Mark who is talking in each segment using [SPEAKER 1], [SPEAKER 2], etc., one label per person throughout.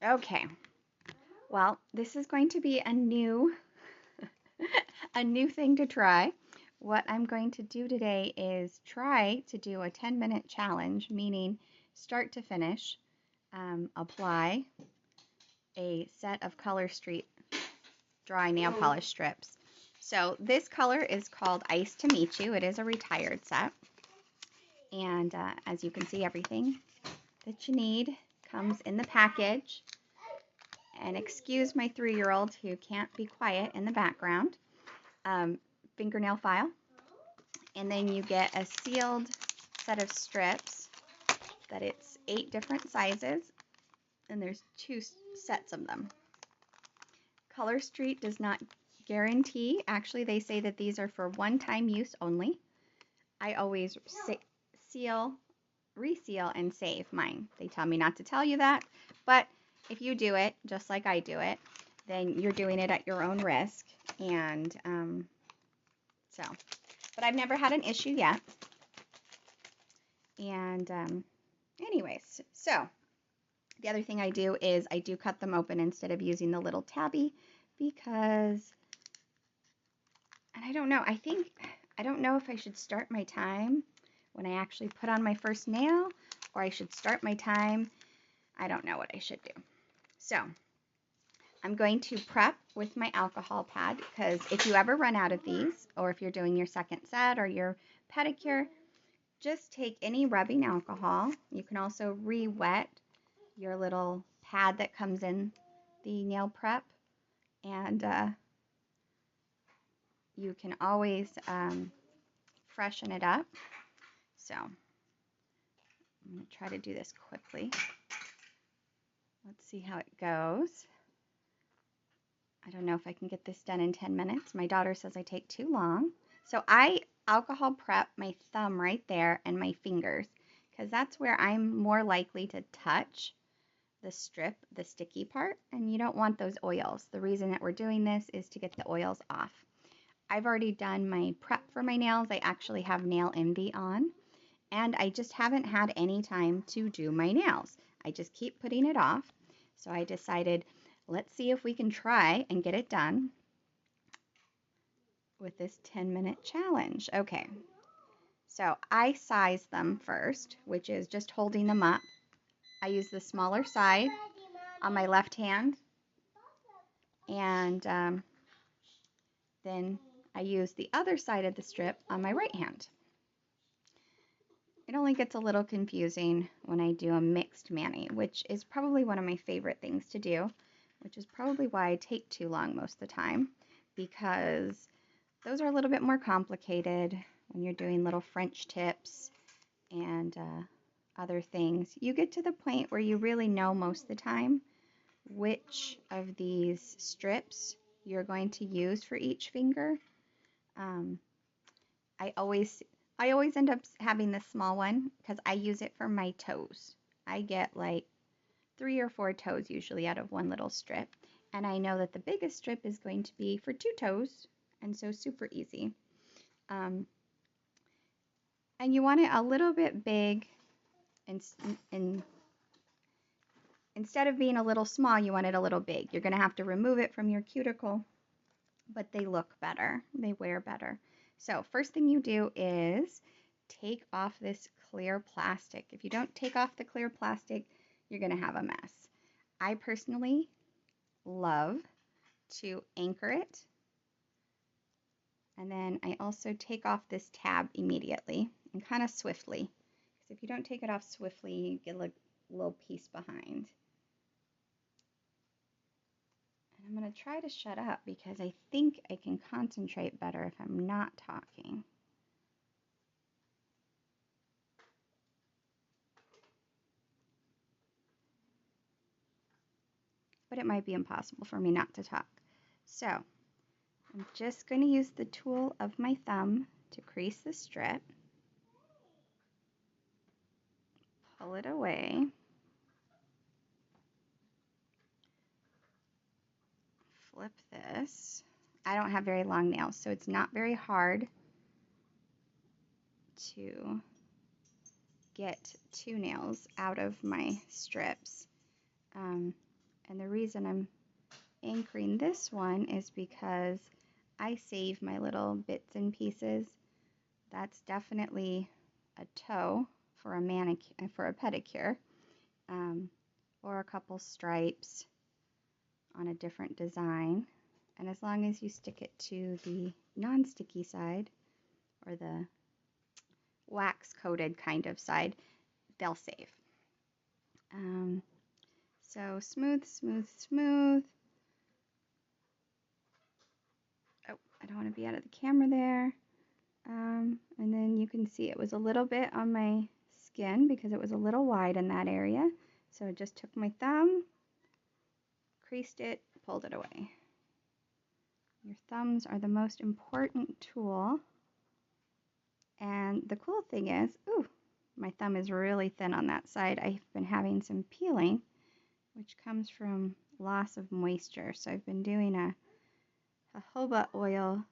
[SPEAKER 1] Okay, well, this is going to be a new a new thing to try. What I'm going to do today is try to do a 10-minute challenge, meaning start to finish, apply a set of Color Street dry nail polish strips. So this color is called Ice to Meet You. It is a retired set. And as you can see, everything that you need comes in the package. And excuse my 3-year-old who can't be quiet in the background. Um, Fingernail file. And then you get a sealed set of strips that it's 8 different sizes. And there's 2 sets of them. Color Street does not guarantee. Actually, they say that these are for one-time use only. I always seal, reseal, and save mine. They tell me not to tell you that, but if you do it just like I do it, then you're doing it at your own risk. And but I've never had an issue yet. And anyways, so the other thing I do is I do cut them open instead of using the little tabby because, and I don't know, I don't know if I should start my time when I actually put on my first nail or I should start my time. I don't know what I should do. So I'm going to prep with my alcohol pad because if you ever run out of these or if you're doing your second set or your pedicure, just take any rubbing alcohol. You can also re-wet your little pad that comes in the nail prep, and you can always freshen it up. So I'm going to try to do this quickly. Let's see how it goes. I don't know if I can get this done in 10 minutes. My daughter says I take too long. So I alcohol prep my thumb right there and my fingers because that's where I'm more likely to touch the strip, the sticky part, and you don't want those oils. The reason that we're doing this is to get the oils off. I've already done my prep for my nails. I actually have Nail Envy on, and I just haven't had any time to do my nails. I just keep putting it off. So I decided, let's see if we can try and get it done with this 10-minute challenge. Okay, so I size them first, which is just holding them up. I use the smaller side on my left hand, and then I use the other side of the strip on my right hand. It only gets a little confusing when I do a mixed mani, which is probably one of my favorite things to do, which is probably why I take too long most of the time, because those are a little bit more complicated when you're doing little French tips and other things. You get to the point where you really know most of the time which of these strips you're going to use for each finger. I always end up having the small one because I use it for my toes. I get like 3 or 4 toes usually out of one little strip, and I know that the biggest strip is going to be for 2 toes, and so super easy. And you want it a little bit big, and instead of being a little small, you want it a little big. You're going to have to remove it from your cuticle, but they look better. They wear better. So first thing you do is take off this clear plastic. If you don't take off the clear plastic, you're going to have a mess. I personally love to anchor it. And then I also take off this tab immediately and kind of swiftly. Because if you don't take it off swiftly, you get a little piece behind. And I'm going to try to shut up because I think I can concentrate better if I'm not talking. But it might be impossible for me not to talk. So I'm just going to use the tool of my thumb to crease the strip. Pull it away. Flip this. I don't have very long nails, so it's not very hard to get 2 nails out of my strips. And the reason I'm anchoring this one is because I save my little bits and pieces. That's definitely a toe for a manicure, for a pedicure, or a couple stripes on a different design. And as long as you stick it to the non-sticky side or the wax coated kind of side, they'll save. So smooth, smooth, smooth. Oh, I don't want to be out of the camera there. And then you can see it was a little bit on my skin because it was a little wide in that area. So I just took my thumb, creased it, pulled it away. Your thumbs are the most important tool. And the cool thing is, ooh, my thumb is really thin on that side. I've been having some peeling, which comes from loss of moisture. So I've been doing a jojoba oil,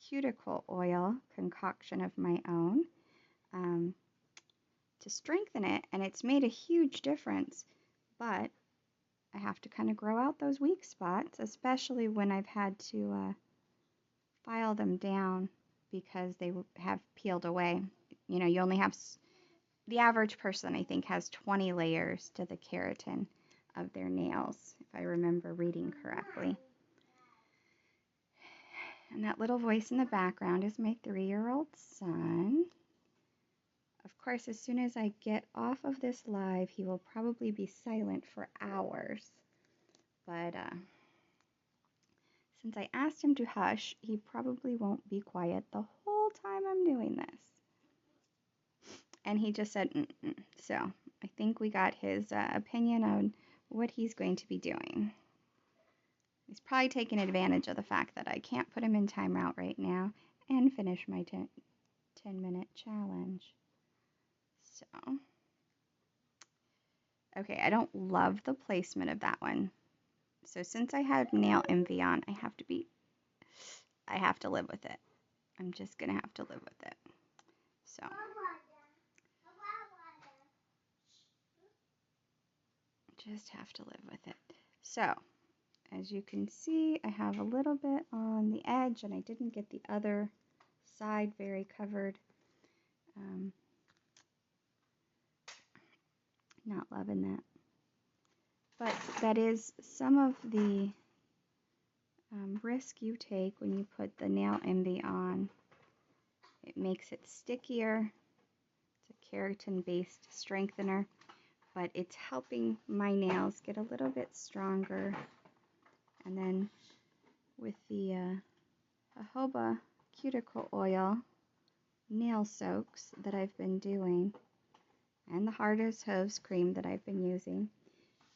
[SPEAKER 1] cuticle oil concoction of my own to strengthen it, and it's made a huge difference. But I have to kind of grow out those weak spots, especially when I've had to file them down because they have peeled away. You know, you only have, the average person I think has 20 layers to the keratin of their nails, if I remember reading correctly. And that little voice in the background is my 3-year-old son. Of course, as soon as I get off of this live, he will probably be silent for hours. But since I asked him to hush, he probably won't be quiet the whole time I'm doing this. And he just said, mm-mm. So I think we got his opinion on what he's going to be doing. He's probably taking advantage of the fact that I can't put him in timeout right now and finish my 10-minute challenge. So, okay, I don't love the placement of that one. So since I have nail envy on, I have to live with it. I'm just going to have to live with it. So, just have to live with it. So, as you can see, I have a little bit on the edge, and I didn't get the other side very covered. Not loving that. But that is some of the risk you take when you put the nail envy on. It makes it stickier. It's a keratin-based strengthener, but it's helping my nails get a little bit stronger. And then with the jojoba cuticle oil nail soaks that I've been doing, and the Hard as Hooves cream that I've been using,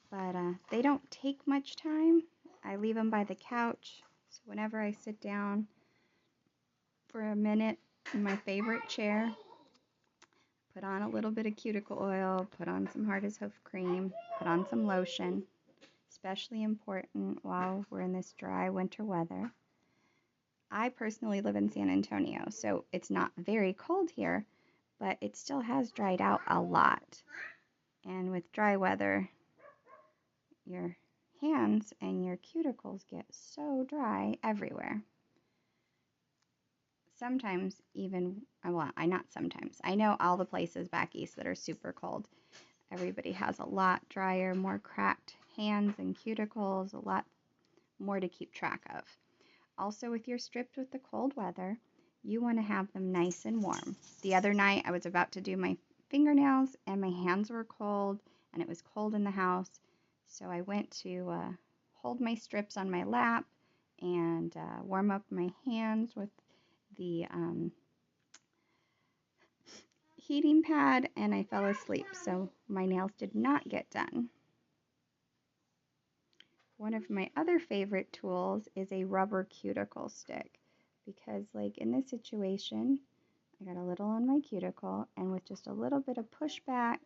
[SPEAKER 1] but they don't take much time. I leave them by the couch, so whenever I sit down for a minute in my favorite chair, put on a little bit of cuticle oil, put on some Hard as Hoof cream, put on some lotion, especially important while we're in this dry winter weather. I personally live in San Antonio, so it's not very cold here, but it still has dried out a lot. And with dry weather, your hands and your cuticles get so dry everywhere. Sometimes even, well, not sometimes. I know all the places back east that are super cold. Everybody has a lot drier, more cracked hands and cuticles, a lot more to keep track of. Also, with your strips with the cold weather, you want to have them nice and warm. The other night, I was about to do my fingernails, and my hands were cold, and it was cold in the house. So I went to hold my strips on my lap and warm up my hands with the heating pad, and I fell asleep. So my nails did not get done. One of my other favorite tools is a rubber cuticle stick, because like in this situation, I got a little on my cuticle, and with just a little bit of pushback,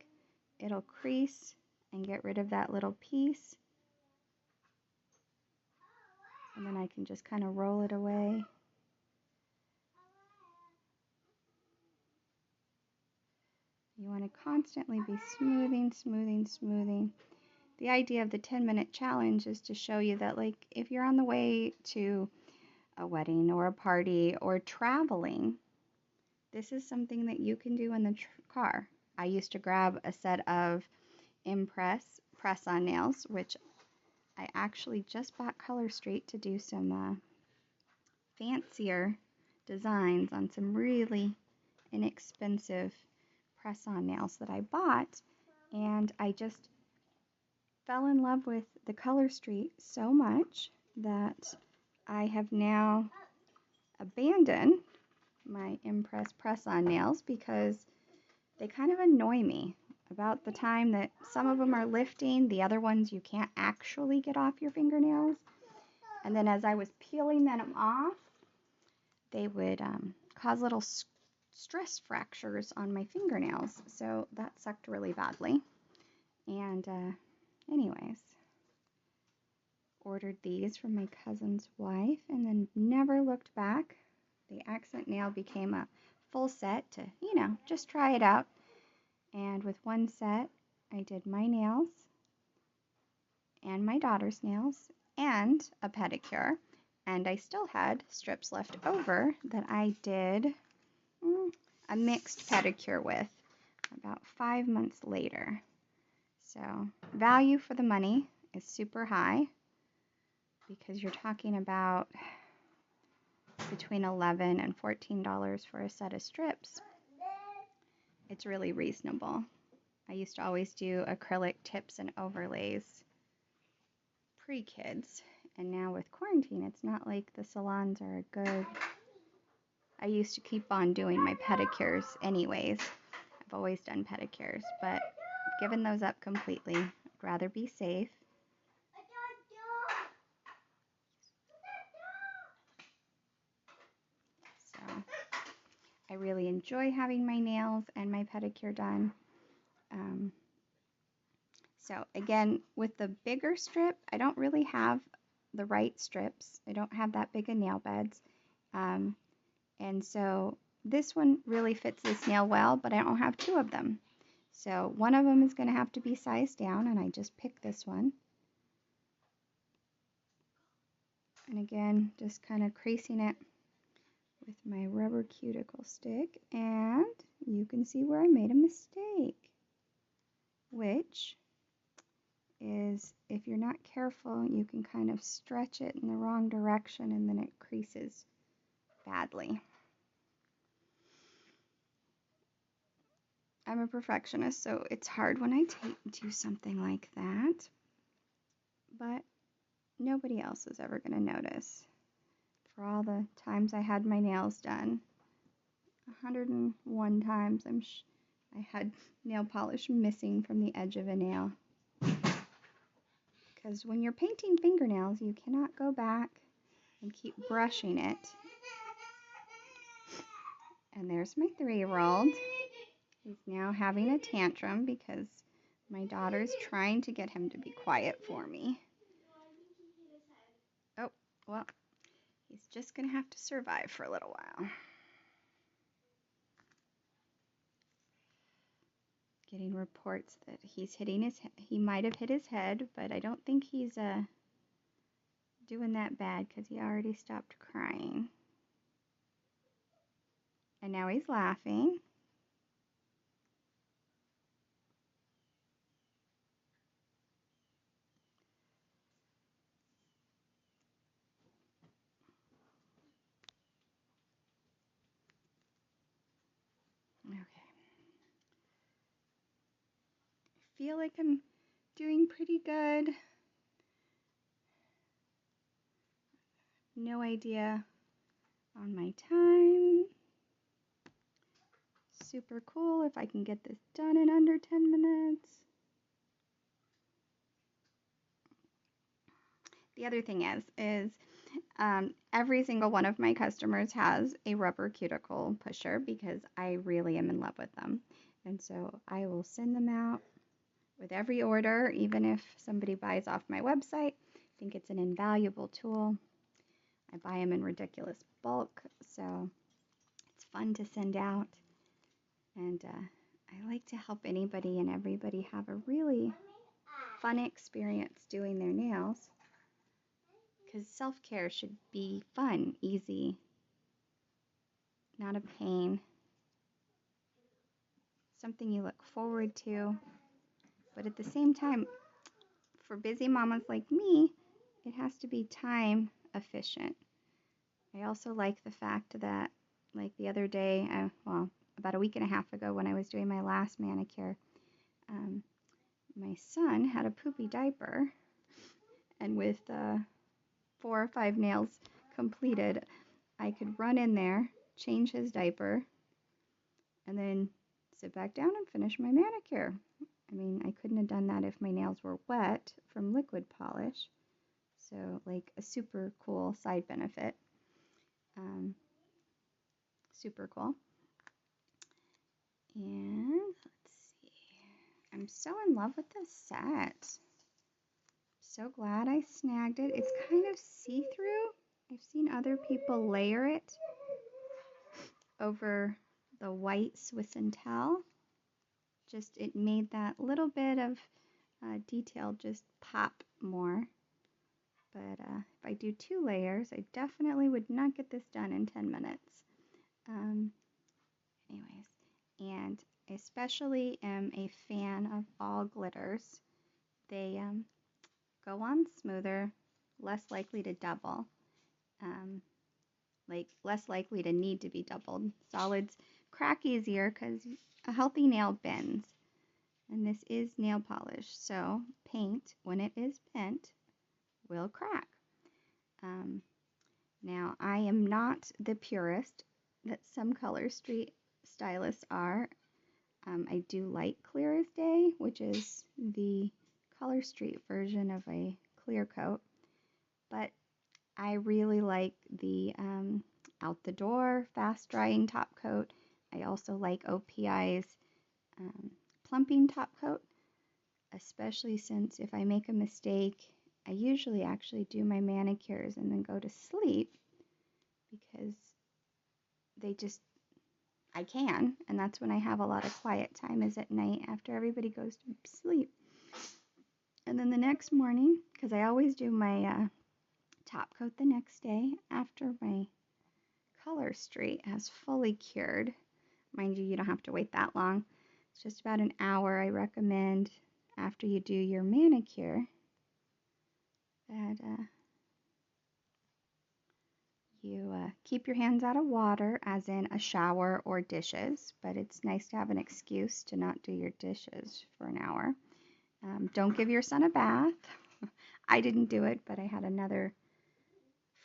[SPEAKER 1] it'll crease and get rid of that little piece. And then I can just kind of roll it away. You want to constantly be smoothing, smoothing, smoothing. the idea of the 10-minute challenge is to show you that, like, if you're on the way to a wedding or a party or traveling, this is something that you can do in the car. I used to grab a set of Impress press-on nails, which I actually just bought Color Street to do some fancier designs on some really inexpensive press-on nails that I bought, and I just fell in love with the Color Street so much that I have now abandoned my Impress press-on nails because they kind of annoy me. About the time that some of them are lifting, the other ones you can't actually get off your fingernails. And then as I was peeling them off, they would cause little stress fractures on my fingernails. So that sucked really badly. And anyways, ordered these from my cousin's wife and then never looked back. The accent nail became a full set to, just try it out. And with one set, I did my nails and my daughter's nails and a pedicure. And I still had strips left over that I did a mixed pedicure with about 5 months later. So value for the money is super high because you're talking about between $11 and $14 for a set of strips. It's really reasonable. I used to always do acrylic tips and overlays pre-kids, and now with quarantine, it's not like the salons are a good... I used to keep on doing my pedicures anyways. I've always done pedicures, but given those up completely. I'd rather be safe. So I really enjoy having my nails and my pedicure done. So again, with the bigger strip, I don't really have the right strips. I don't have that big of nail beds. And so this one really fits this nail well, but I don't have two of them. So one of them is going to have to be sized down, and I just picked this one. And again, just kind of creasing it with my rubber cuticle stick, and you can see where I made a mistake, which is if you're not careful, you can kind of stretch it in the wrong direction and then it creases badly. I'm a perfectionist, so it's hard when I do something like that, but nobody else is ever going to notice. For all the times I had my nails done, 101 times I had nail polish missing from the edge of a nail. Because when you're painting fingernails, you cannot go back and keep brushing it. And there's my 3-year-old. He's now having a tantrum because my daughter's trying to get him to be quiet for me. Oh, well, he's just going to have to survive for a little while. Getting reports that he's hitting he might have hit his head, but I don't think he's doing that bad because he already stopped crying. And now he's laughing. Okay. I feel like I'm doing pretty good. No idea on my time. Super cool if I can get this done in under 10 minutes. The other thing is every single one of my customers has a rubber cuticle pusher because I really am in love with them. And so I will send them out with every order, even if somebody buys off my website. I think it's an invaluable tool. I buy them in ridiculous bulk, so it's fun to send out. And I like to help anybody and everybody have a really fun experience doing their nails, because self-care should be fun, easy, not a pain, something you look forward to. But at the same time, for busy mamas like me, it has to be time efficient. I also like the fact that, like the other day, about a week and a half ago when I was doing my last manicure, my son had a poopy diaper, and with 4 or 5 nails completed, I could run in there, change his diaper, and then sit back down and finish my manicure. I mean, I couldn't have done that if my nails were wet from liquid polish. So, like, a super cool side benefit. Super cool. And let's see. I'm so in love with this set. So glad I snagged it. It's kind of see-through. I've seen other people layer it over the white Swiss and Tell. Just, it made that little bit of detail just pop more. But if I do 2 layers, I definitely would not get this done in 10 minutes. Anyways, and I especially am a fan of all glitters. They go on smoother, less likely to double, like less likely to need to be doubled. Solids crack easier because a healthy nail bends. And this is nail polish, so paint, when it is bent, will crack. Now, I am not the purist that some color street stylists are. I do like Clear as Day, which is the Color Street version of a clear coat, but I really like the Out the Door fast drying top coat. I also like OPI's plumping top coat, especially since if I make a mistake, I usually actually do my manicures and then go to sleep because I can, and that's when I have a lot of quiet time, is at night after everybody goes to sleep. And then the next morning, because I always do my top coat the next day after my color street has fully cured. Mind you, you don't have to wait that long. It's just about an hour I recommend after you do your manicure that you keep your hands out of water, as in a shower or dishes, but it's nice to have an excuse to not do your dishes for an hour. Don't give your son a bath. I didn't do it, but I had another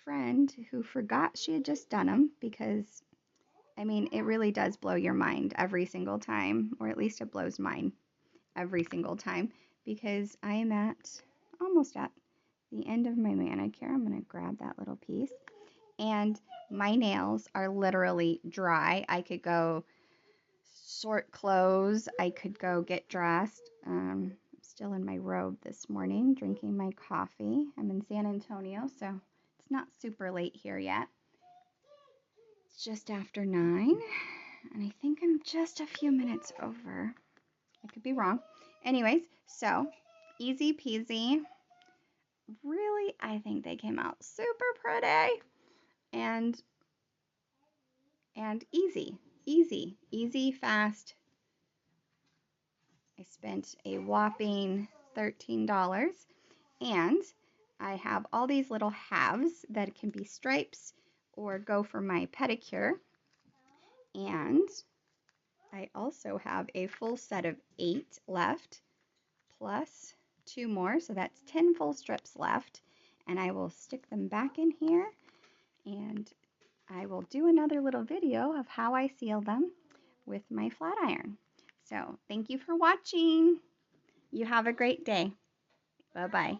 [SPEAKER 1] friend who forgot she had just done them because, I mean, it really does blow your mind every single time, or at least it blows mine every single time, because I am almost at the end of my manicure. I'm going to grab that little piece, and my nails are literally dry. I could go sort clothes. I could go get dressed. I'm still in my robe this morning, drinking my coffee. I'm in San Antonio, so it's not super late here yet. It's just after 9, and I think I'm just a few minutes over. I could be wrong. Anyways, so easy peasy. Really, I think they came out super pretty and easy, fast. I spent a whopping $13, and I have all these little halves that can be stripes or go for my pedicure. And I also have a full set of 8 left, plus 2 more, so that's 10 full strips left. And I will stick them back in here, and I will do another little video of how I seal them with my flat iron. So thank you for watching. You have a great day. Bye-bye.